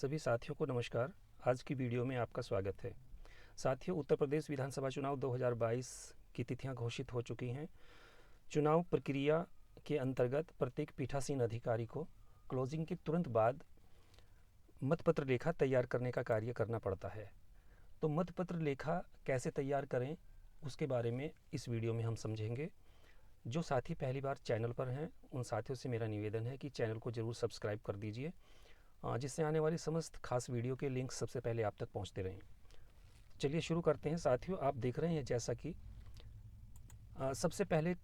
सभी साथियों को नमस्कार। आज की वीडियो में आपका स्वागत है। साथियों, उत्तर प्रदेश विधानसभा चुनाव 2022 की तिथियां घोषित हो चुकी हैं। चुनाव प्रक्रिया के अंतर्गत प्रत्येक पीठासीन अधिकारी को क्लोजिंग के तुरंत बाद मतपत्र लेखा तैयार करने का कार्य करना पड़ता है। तो मतपत्र लेखा कैसे तैयार करें उसके बारे में इस वीडियो में हम समझेंगे। जो साथी पहली बार चैनल पर हैं उन साथियों से मेरा निवेदन है कि चैनल को ज़रूर सब्सक्राइब कर दीजिए, जिससे आने वाली समस्त खास वीडियो के लिंक सबसे पहले आप तक पहुंचते रहें। चलिए शुरू करते हैं साथियों। आप देख रहे हैं जैसा कि सबसे पहले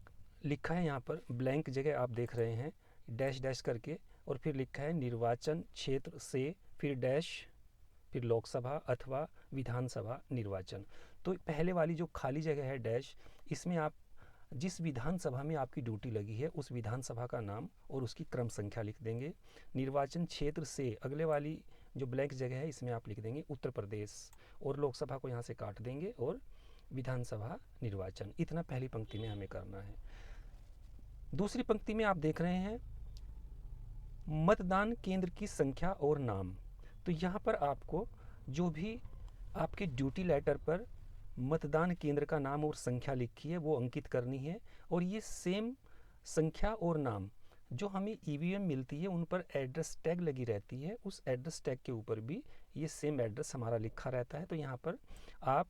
लिखा है यहाँ पर ब्लैंक जगह आप देख रहे हैं डैश डैश करके, और फिर लिखा है निर्वाचन क्षेत्र से, फिर डैश, फिर लोकसभा अथवा विधानसभा निर्वाचन। तो पहले वाली जो खाली जगह है डैश, इसमें आप जिस विधानसभा में आपकी ड्यूटी लगी है उस विधानसभा का नाम और उसकी क्रम संख्या लिख देंगे। निर्वाचन क्षेत्र से अगले वाली जो ब्लैंक जगह है इसमें आप लिख देंगे उत्तर प्रदेश, और लोकसभा को यहाँ से काट देंगे और विधानसभा निर्वाचन। इतना पहली पंक्ति में हमें करना है। दूसरी पंक्ति में आप देख रहे हैं मतदान केंद्र की संख्या और नाम। तो यहाँ पर आपको जो भी आपके ड्यूटी लेटर पर मतदान केंद्र का नाम और संख्या लिखी है वो अंकित करनी है, और ये सेम संख्या और नाम जो हमें ईवीएम मिलती है उन पर एड्रेस टैग लगी रहती है, उस एड्रेस टैग के ऊपर भी ये सेम एड्रेस हमारा लिखा रहता है। तो यहाँ पर आप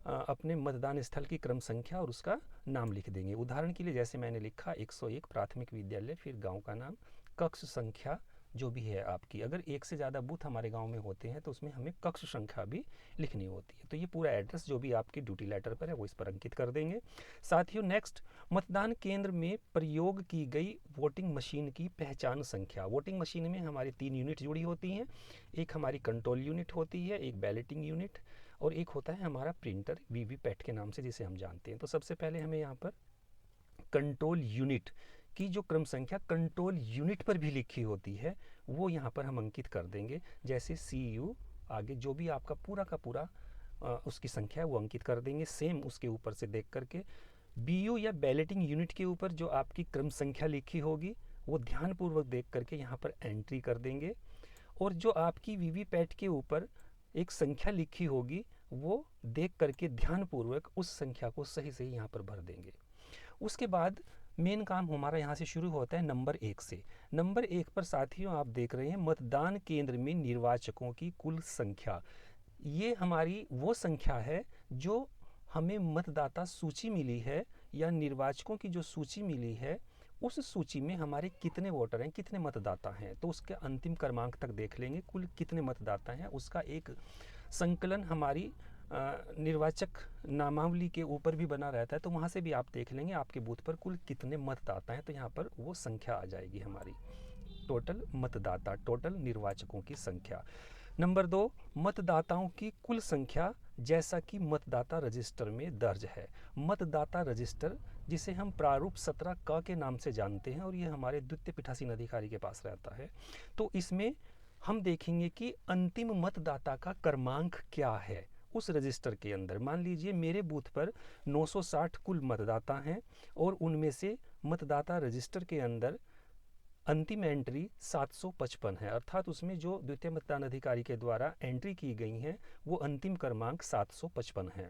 अपने मतदान स्थल की क्रम संख्या और उसका नाम लिख देंगे। उदाहरण के लिए जैसे मैंने लिखा 101 प्राथमिक विद्यालय, फिर गांव का नाम, कक्ष संख्या जो भी है आपकी। अगर एक से ज़्यादा बूथ हमारे गांव में होते हैं तो उसमें हमें कक्ष संख्या भी लिखनी होती है। तो ये पूरा एड्रेस जो भी आपकी ड्यूटी लेटर पर है वो इस पर अंकित कर देंगे। साथियों, नेक्स्ट, मतदान केंद्र में प्रयोग की गई वोटिंग मशीन की पहचान संख्या। वोटिंग मशीन में हमारी 3 यूनिट जुड़ी होती हैं। एक हमारी कंट्रोल यूनिट होती है, एक बैलेटिंग यूनिट, और एक होता है हमारा प्रिंटर वीवीपैट के नाम से जिसे हम जानते हैं। तो सबसे पहले हमें यहाँ पर कंट्रोल यूनिट की जो क्रम संख्या कंट्रोल यूनिट पर भी लिखी होती है वो यहाँ पर हम अंकित कर देंगे। जैसे CU आगे जो भी आपका पूरा का पूरा उसकी संख्या है वो अंकित कर देंगे सेम उसके ऊपर से देख करके। BU या बैलेटिंग यूनिट के ऊपर जो आपकी क्रम संख्या लिखी होगी वो ध्यानपूर्वक देख करके यहाँ पर एंट्री कर देंगे, और जो आपकी वीवीपैट के ऊपर एक संख्या लिखी होगी वो देख करके ध्यानपूर्वक उस संख्या को सही सही यहाँ पर भर देंगे। उसके बाद मेन काम हमारा यहाँ से शुरू होता है नंबर 1 से। नंबर 1 पर साथियों आप देख रहे हैं मतदान केंद्र में निर्वाचकों की कुल संख्या। ये हमारी वो संख्या है जो हमें मतदाता सूची मिली है या निर्वाचकों की जो सूची मिली है उस सूची में हमारे कितने वोटर हैं, कितने मतदाता हैं। तो उसके अंतिम क्रमांक तक देख लेंगे कुल कितने मतदाता हैं। उसका एक संकलन हमारी निर्वाचक नामावली के ऊपर भी बना रहता है, तो वहाँ से भी आप देख लेंगे आपके बूथ पर कुल कितने मतदाता हैं। तो यहाँ पर वो संख्या आ जाएगी हमारी, टोटल मतदाता, टोटल निर्वाचकों की संख्या। नंबर 2, मतदाताओं की कुल संख्या जैसा कि मतदाता रजिस्टर में दर्ज है। मतदाता रजिस्टर जिसे हम प्रारूप 17 क के नाम से जानते हैं और ये हमारे द्वितीय पीठासीन अधिकारी के पास रहता है। तो इसमें हम देखेंगे कि अंतिम मतदाता का क्रमांक क्या है उस रजिस्टर के अंदर। मान लीजिए मेरे बूथ पर 960 कुल मतदाता हैं और उनमें से मतदाता रजिस्टर के अंदर अंतिम एंट्री 755 है, अर्थात उसमें जो द्वितीय मतदान अधिकारी के द्वारा एंट्री की गई हैं वो अंतिम क्रमांक 755 है।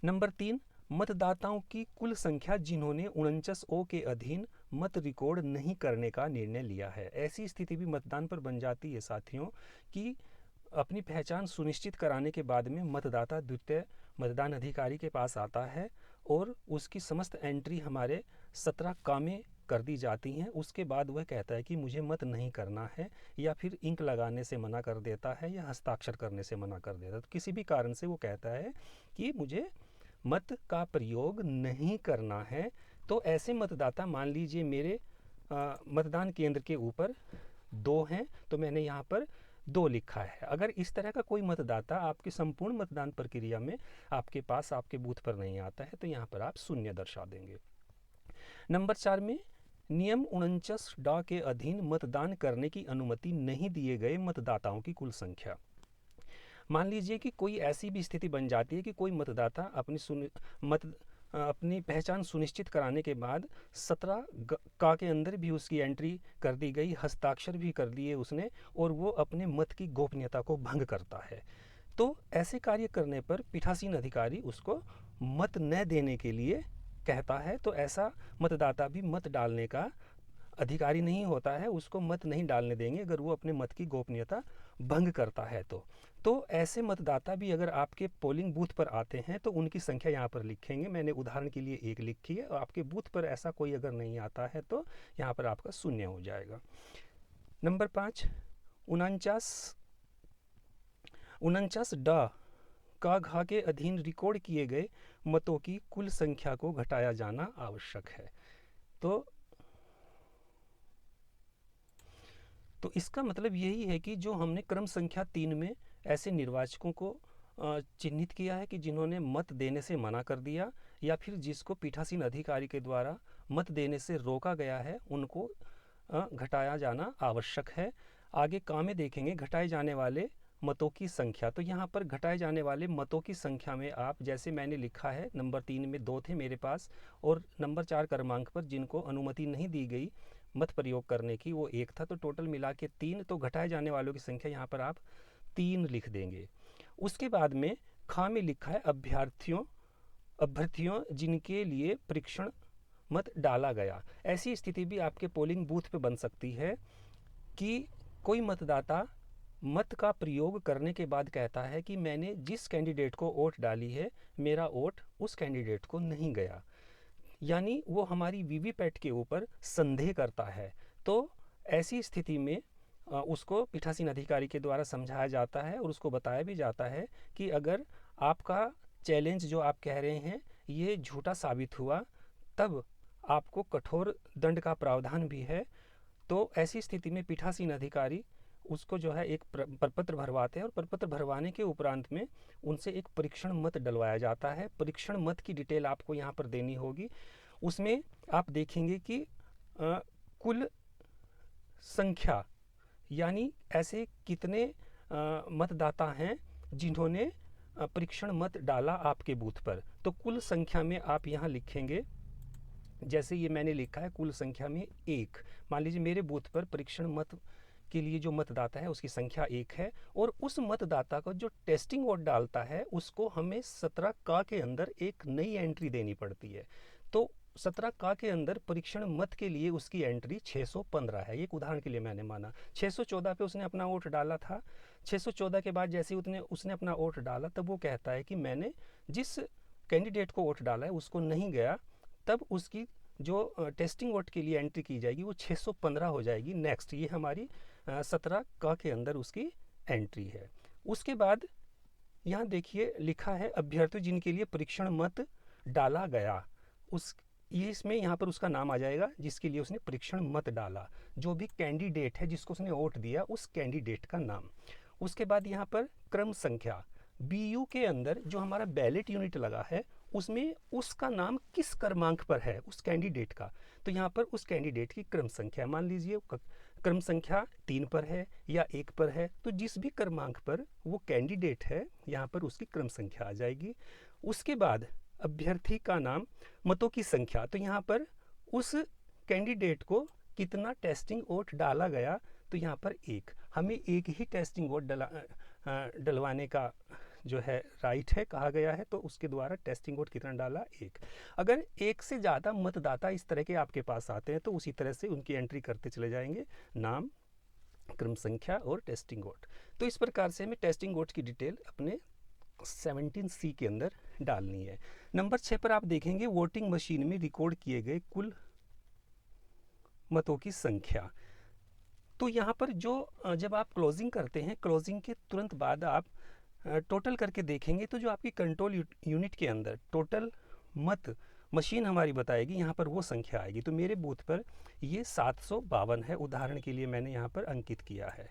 नंबर 3, मतदाताओं की कुल संख्या जिन्होंने 49O के अधीन मत रिकॉर्ड नहीं करने का निर्णय लिया है। ऐसी स्थिति भी मतदान पर बन जाती है साथियों कि अपनी पहचान सुनिश्चित कराने के बाद में मतदाता द्वितीय मतदान अधिकारी के पास आता है और उसकी समस्त एंट्री हमारे 17 क में कर दी जाती हैं। उसके बाद वह कहता है कि मुझे मत नहीं करना है, या फिर इंक लगाने से मना कर देता है या हस्ताक्षर करने से मना कर देता है। तो किसी भी कारण से वो कहता है कि मुझे मत का प्रयोग नहीं करना है। तो ऐसे मतदाता, मान लीजिए मेरे मतदान केंद्र के ऊपर 2 हैं तो मैंने यहाँ पर 2 लिखा है। अगर इस तरह का कोई मतदाता आपके संपूर्ण मतदान प्रक्रिया में आपके पास आपके बूथ पर नहीं आता है तो यहाँ पर आप 0 दर्शा देंगे। नंबर 4 में नियम 49 के अधीन मतदान करने की अनुमति नहीं दिए गए मतदाताओं की कुल संख्या। मान लीजिए कि कोई ऐसी भी स्थिति बन जाती है कि कोई मतदाता अपनी अपनी पहचान सुनिश्चित कराने के बाद 17 का के अंदर भी उसकी एंट्री कर दी गई, हस्ताक्षर भी कर दिए उसने, और वो अपने मत की गोपनीयता को भंग करता है। तो ऐसे कार्य करने पर पीठासीन अधिकारी उसको मत न देने के लिए कहता है। तो ऐसा मतदाता भी मत डालने का अधिकारी नहीं होता है, उसको मत नहीं डालने देंगे अगर वो अपने मत की गोपनीयता भंग करता है। तो ऐसे मतदाता भी अगर आपके पोलिंग बूथ पर आते हैं तो उनकी संख्या यहाँ पर लिखेंगे। मैंने उदाहरण के लिए एक लिखी है, और आपके बूथ पर ऐसा कोई अगर नहीं आता है तो यहाँ पर आपका 0 हो जाएगा। नंबर 5, 49 ड का घा के अधीन रिकॉर्ड किए गए मतों की कुल संख्या को घटाया जाना आवश्यक है। तो इसका मतलब यही है कि जो हमने क्रम संख्या 3 में ऐसे निर्वाचकों को चिन्हित किया है कि जिन्होंने मत देने से मना कर दिया, या फिर जिसको पीठासीन अधिकारी के द्वारा मत देने से रोका गया है, उनको घटाया जाना आवश्यक है। आगे का में देखेंगे घटाए जाने वाले मतों की संख्या। तो यहाँ पर घटाए जाने वाले मतों की संख्या में आप, जैसे मैंने लिखा है, नंबर 3 में 2 थे मेरे पास, और नंबर 4 क्रमांक पर जिनको अनुमति नहीं दी गई मत प्रयोग करने की, वो 1 था, तो टोटल मिला के 3। तो घटाए जाने वालों की संख्या यहाँ पर आप 3 लिख देंगे। उसके बाद में खा में लिखा है अभ्यर्थियों जिनके लिए परीक्षण मत डाला गया। ऐसी स्थिति भी आपके पोलिंग बूथ पे बन सकती है कि कोई मतदाता मत का प्रयोग करने के बाद कहता है कि मैंने जिस कैंडिडेट को वोट डाली है, मेरा वोट उस कैंडिडेट को नहीं गया, यानी वो हमारी वीवीपैट के ऊपर संदेह करता है। तो ऐसी स्थिति में उसको पीठासीन अधिकारी के द्वारा समझाया जाता है और उसको बताया भी जाता है कि अगर आपका चैलेंज जो आप कह रहे हैं ये झूठा साबित हुआ, तब आपको कठोर दंड का प्रावधान भी है। तो ऐसी स्थिति में पीठासीन अधिकारी उसको जो है एक प्रपत्र भरवाते हैं, और प्रपत्र भरवाने के उपरांत में उनसे एक परीक्षण मत डलवाया जाता है। परीक्षण मत की डिटेल आपको यहाँ पर देनी होगी। उसमें आप देखेंगे कि कुल संख्या, यानी ऐसे कितने मतदाता हैं जिन्होंने परीक्षण मत डाला आपके बूथ पर। तो कुल संख्या में आप यहाँ लिखेंगे, जैसे ये मैंने लिखा है कुल संख्या में 1। मान लीजिए मेरे बूथ पर परीक्षण मत के लिए जो मतदाता है उसकी संख्या 1 है, और उस मतदाता को जो टेस्टिंग वोट डालता है उसको हमें 17 का के अंदर एक नई एंट्री देनी पड़ती है। तो 17 का के अंदर परीक्षण मत के लिए उसकी एंट्री 615 है। एक उदाहरण के लिए मैंने माना 614 पे उसने अपना वोट डाला था। 614 के बाद जैसे उसने अपना वोट डाला, तब वो कहता है कि मैंने जिस कैंडिडेट को वोट डाला है उसको नहीं गया, तब उसकी जो टेस्टिंग वोट के लिए एंट्री की जाएगी वो 615 हो जाएगी। नेक्स्ट, ये हमारी 17 का के अंदर उसकी एंट्री है। उसके बाद यहाँ देखिए लिखा है अभ्यर्थी जिनके लिए परीक्षण मत डाला गया, ये इसमें यहाँ पर उसका नाम आ जाएगा जिसके लिए उसने परीक्षण मत डाला। जो भी कैंडिडेट है जिसको उसने वोट दिया, उस कैंडिडेट का नाम। उसके बाद यहाँ पर क्रम संख्या, बीयू के अंदर जो हमारा बैलेट यूनिट लगा है उसमें उसका नाम किस क्रमांक पर है उस कैंडिडेट का। तो यहाँ पर उस कैंडिडेट की क्रम संख्या, मान लीजिए क्रम संख्या 3 पर है या 1 पर है, तो जिस भी क्रमांक पर वो कैंडिडेट है यहाँ पर उसकी क्रम संख्या आ जाएगी। उसके बाद अभ्यर्थी का नाम, मतों की संख्या, तो यहाँ पर उस कैंडिडेट को कितना टेस्टिंग वोट डाला गया, तो यहाँ पर 1, हमें एक ही टेस्टिंग वोट डलवाने का जो है राइट है, कहा गया है। तो उसके द्वारा टेस्टिंग वोट कितना डाला, 1। अगर एक से ज़्यादा मतदाता इस तरह के आपके पास आते हैं तो उसी तरह से उनकी एंट्री करते चले जाएंगे, नाम, क्रम संख्या और टेस्टिंग वोट। तो इस प्रकार से हमें टेस्टिंग वोट की डिटेल अपने 17C के अंदर डालनी है। नंबर 6 पर आप देखेंगे वोटिंग मशीन में रिकॉर्ड किए गए कुल मतों की संख्या। तो यहाँ पर जो जब आप क्लोजिंग करते हैं, क्लोजिंग के तुरंत बाद आप टोटल करके देखेंगे तो जो आपकी कंट्रोल यूनिट के अंदर टोटल मत मशीन हमारी बताएगी, यहाँ पर वो संख्या आएगी। तो मेरे बूथ पर ये 752 है, उदाहरण के लिए मैंने यहाँ पर अंकित किया है।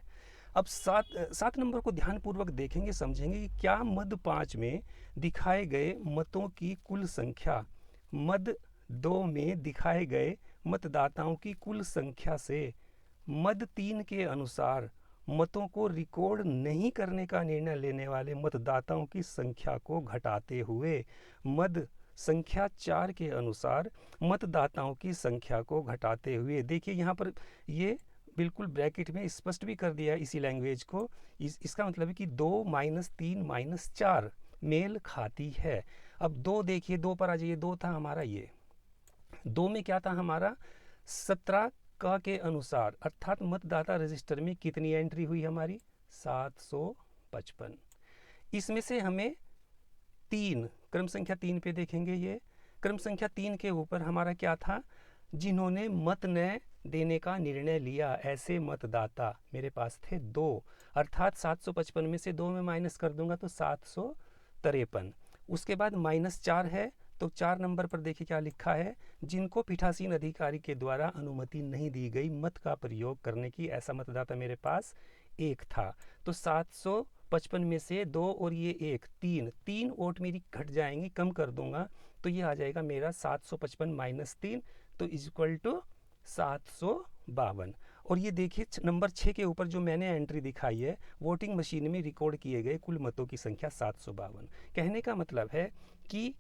अब 7 नंबर को ध्यानपूर्वक देखेंगे, समझेंगे कि क्या मद 5 में दिखाए गए मतों की कुल संख्या मद 2 में दिखाए गए मतदाताओं की कुल संख्या से मद 3 के अनुसार मतों को रिकॉर्ड नहीं करने का निर्णय लेने वाले मतदाताओं की संख्या को घटाते हुए मद संख्या 4 के अनुसार मतदाताओं की संख्या को घटाते हुए, देखिए यहाँ पर ये बिल्कुल ब्रैकेट में स्पष्ट भी कर दिया है इसी लैंग्वेज को। इसका मतलब है कि 2 - 3 - 4 मेल खाती है। अब 2 देखिए, 2 पर आ जाइए, 2 था हमारा ये, 2 में क्या था हमारा 17 का के अनुसार, अर्थात मतदाता रजिस्टर में कितनी एंट्री हुई हमारी 755। इसमें से हमें 3, क्रम संख्या 3 पे देखेंगे, ये क्रम संख्या 3 के ऊपर हमारा क्या था, जिन्होंने मत न देने का निर्णय लिया, ऐसे मतदाता मेरे पास थे 2, अर्थात 755 में से 2 में माइनस कर दूंगा तो 753। उसके बाद -4 है, तो 4 नंबर पर देखिए क्या लिखा है, जिनको पीठासीन अधिकारी के द्वारा अनुमति नहीं दी गई मत का प्रयोग करने की, ऐसा मतदाता मेरे पास 1 था। तो 755 में से 2 और ये 1, 3 वोट मेरी घट जाएंगी, कम कर दूंगा तो ये आ जाएगा मेरा 755 - 3, तो इक्वल टू 752। और ये देखिए नंबर 6 के ऊपर जो मैंने एंट्री दिखाई है, वोटिंग मशीन में रिकॉर्ड किए गए कुल मतों की संख्या 752। कहने का मतलब है कि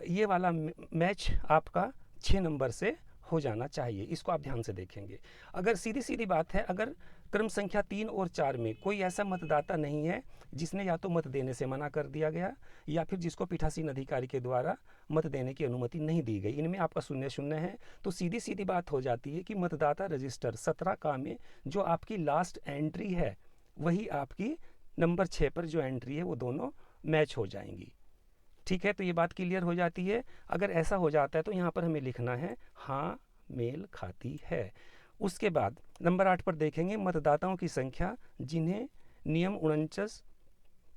ये वाला मैच आपका 6 नंबर से हो जाना चाहिए। इसको आप ध्यान से देखेंगे। अगर सीधी सीधी बात है, अगर क्रम संख्या 3 और 4 में कोई ऐसा मतदाता नहीं है जिसने या तो मत देने से मना कर दिया गया या फिर जिसको पीठासीन अधिकारी के द्वारा मत देने की अनुमति नहीं दी गई, इनमें आपका 0-0 है, तो सीधी सीधी बात हो जाती है कि मतदाता रजिस्टर 17 का में जो आपकी लास्ट एंट्री है वही आपकी नंबर 6 पर जो एंट्री है वो दोनों मैच हो जाएंगी। ठीक है, तो ये बात क्लियर हो जाती है। अगर ऐसा हो जाता है तो यहाँ पर हमें लिखना है हाँ मेल खाती है। उसके बाद नंबर 8 पर देखेंगे मतदाताओं की संख्या जिन्हें नियम 49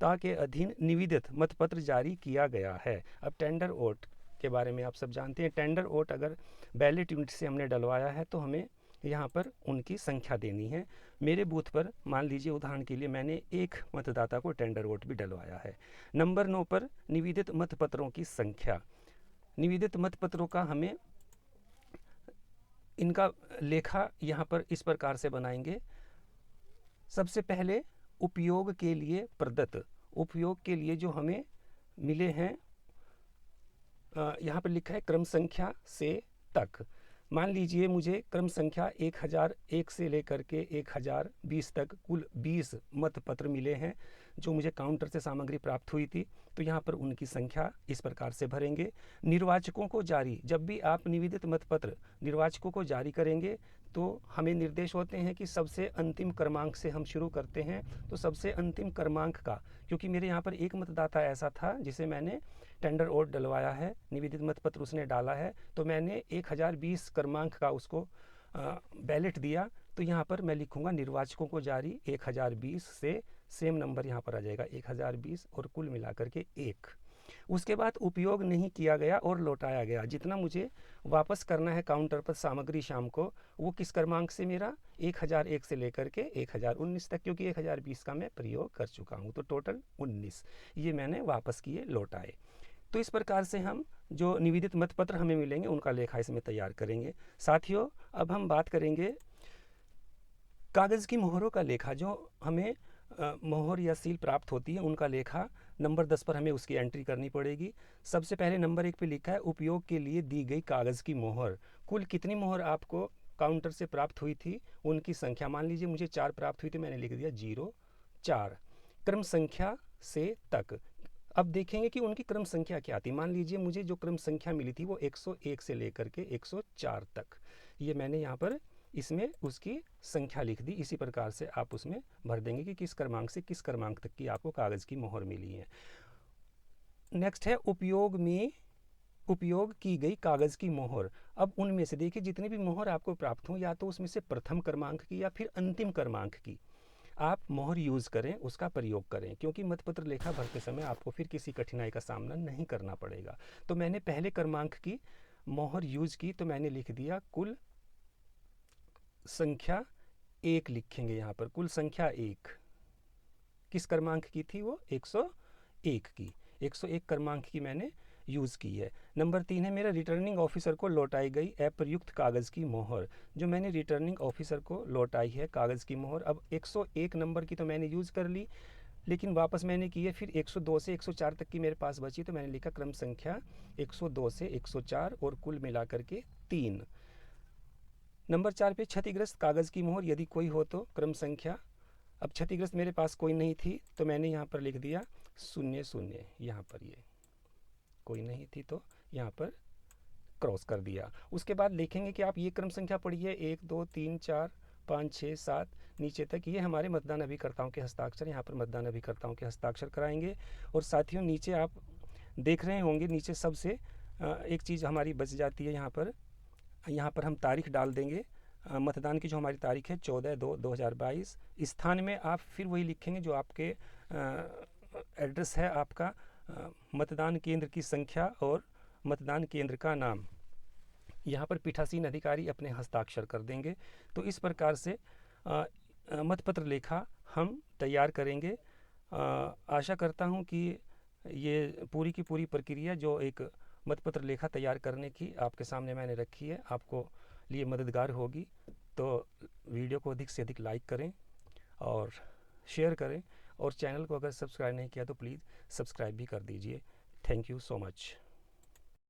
के अधीन निविदित मतपत्र जारी किया गया है। अब टेंडर वोट के बारे में आप सब जानते हैं, टेंडर वोट अगर बैलेट यूनिट से हमने डलवाया है तो हमें यहाँ पर उनकी संख्या देनी है। मेरे बूथ पर मान लीजिए उदाहरण के लिए मैंने एक मतदाता को टेंडर वोट भी डलवाया है। नंबर 9 पर निविदित मतपत्रों की संख्या, निविदित मतपत्रों का हमें इनका लेखा यहाँ पर इस प्रकार से बनाएंगे। सबसे पहले उपयोग के लिए प्रदत्त, उपयोग के लिए जो हमें मिले हैं, यहाँ पर लिखा है क्रम संख्या से तक। मान लीजिए मुझे क्रम संख्या 1001 से लेकर के 1020 तक कुल 20 मतपत्र मिले हैं जो मुझे काउंटर से सामग्री प्राप्त हुई थी, तो यहाँ पर उनकी संख्या इस प्रकार से भरेंगे। निर्वाचकों को जारी, जब भी आप निवेदित मतपत्र निर्वाचकों को जारी करेंगे तो हमें निर्देश होते हैं कि सबसे अंतिम क्रमांक से हम शुरू करते हैं। तो सबसे अंतिम क्रमांक का, क्योंकि मेरे यहाँ पर एक मतदाता ऐसा था जिसे मैंने टेंडर वोट डलवाया है, निवेदित मतपत्र उसने डाला है, तो मैंने 1020 क्रमांक का उसको बैलेट दिया। तो यहाँ पर मैं लिखूंगा निर्वाचकों को जारी 1020 से, सेम नंबर यहाँ पर आ जाएगा 1020 और कुल मिलाकर के 1। उसके बाद उपयोग नहीं किया गया और लौटाया गया, जितना मुझे वापस करना है काउंटर पर सामग्री शाम को, वो किस क्रमांक से, मेरा 1001 से लेकर के 1019 तक, क्योंकि 1020 का मैं प्रयोग कर चुका हूँ, तो टोटल 19 ये मैंने वापस किए, लौटाए। तो इस प्रकार से हम जो निवेदित मतपत्र हमें मिलेंगे उनका लेखा इसमें तैयार करेंगे। साथियों, अब हम बात करेंगे कागज़ की मोहरों का लेखा, जो हमें मोहर या सील प्राप्त होती है उनका लेखा। नंबर 10 पर हमें उसकी एंट्री करनी पड़ेगी। सबसे पहले नंबर 1 पे लिखा है उपयोग के लिए दी गई कागज़ की मोहर। कुल कितनी मोहर आपको काउंटर से प्राप्त हुई थी उनकी संख्या, मान लीजिए मुझे 4 प्राप्त हुई थी, मैंने लिख दिया 04। क्रम संख्या से तक, अब देखेंगे कि उनकी क्रम संख्या क्या थी। मान लीजिए मुझे जो क्रम संख्या मिली थी वो 101 से लेकर के 104 तक, ये मैंने यहाँ पर इसमें उसकी संख्या लिख दी। इसी प्रकार से आप उसमें भर देंगे कि किस क्रमांक से किस क्रमांक तक की आपको कागज़ की मोहर मिली है। नेक्स्ट है उपयोग में उपयोग की गई कागज़ की मोहर। अब उनमें से देखिए जितनी भी मोहर आपको प्राप्त हो, या तो उसमें से प्रथम क्रमांक की या फिर अंतिम क्रमांक की आप मोहर यूज़ करें, उसका प्रयोग करें, क्योंकि मतपत्र लेखा भरते समय आपको फिर किसी कठिनाई का सामना नहीं करना पड़ेगा। तो मैंने पहले क्रमांक की मोहर यूज़ की, तो मैंने लिख दिया कुल संख्या 1 लिखेंगे यहाँ पर, कुल संख्या 1 किस क्रमांक की थी, वो 101 की, 101 क्रमांक की मैंने यूज़ की है। नंबर 3 है मेरा रिटर्निंग ऑफिसर को लौटाई गई अप्रयुक्त कागज़ की मोहर, जो मैंने रिटर्निंग ऑफिसर को लौटाई है कागज़ की मोहर। अब 101 नंबर की तो मैंने यूज़ कर ली, लेकिन वापस मैंने की है, फिर 102 से 104 तक की मेरे पास बची, तो मैंने लिखा क्रम संख्या 102 से 104 और कुल मिलाकर के 3। नंबर 4 पे क्षतिग्रस्त कागज़ की मोहर यदि कोई हो तो क्रम संख्या। अब क्षतिग्रस्त मेरे पास कोई नहीं थी तो मैंने यहाँ पर लिख दिया 00, यहाँ पर ये कोई नहीं थी तो यहाँ पर क्रॉस कर दिया। उसके बाद लिखेंगे कि आप ये क्रम संख्या पढ़िए 1 2 3 4 5 6 7 नीचे तक, ये हमारे मतदान अभिकर्ताओं के हस्ताक्षर, यहाँ पर मतदान अभिकर्ताओं के हस्ताक्षर कराएंगे। और साथियों नीचे आप देख रहे होंगे, नीचे सबसे एक चीज़ हमारी बच जाती है, यहाँ पर हम तारीख डाल देंगे। मतदान की जो हमारी तारीख है 14/2/2022। स्थान में आप फिर वही लिखेंगे जो आपके एड्रेस है आपका, मतदान केंद्र की संख्या और मतदान केंद्र का नाम। यहाँ पर पीठासीन अधिकारी अपने हस्ताक्षर कर देंगे। तो इस प्रकार से मतपत्र लेखा हम तैयार करेंगे। आशा करता हूँ कि ये पूरी की पूरी प्रक्रिया जो एक मतपत्र लेखा तैयार करने की आपके सामने मैंने रखी है, आपको लिए मददगार होगी। तो वीडियो को अधिक से अधिक लाइक करें और शेयर करें, और चैनल को अगर सब्सक्राइब नहीं किया तो प्लीज़ सब्सक्राइब भी कर दीजिए। Thank you so much.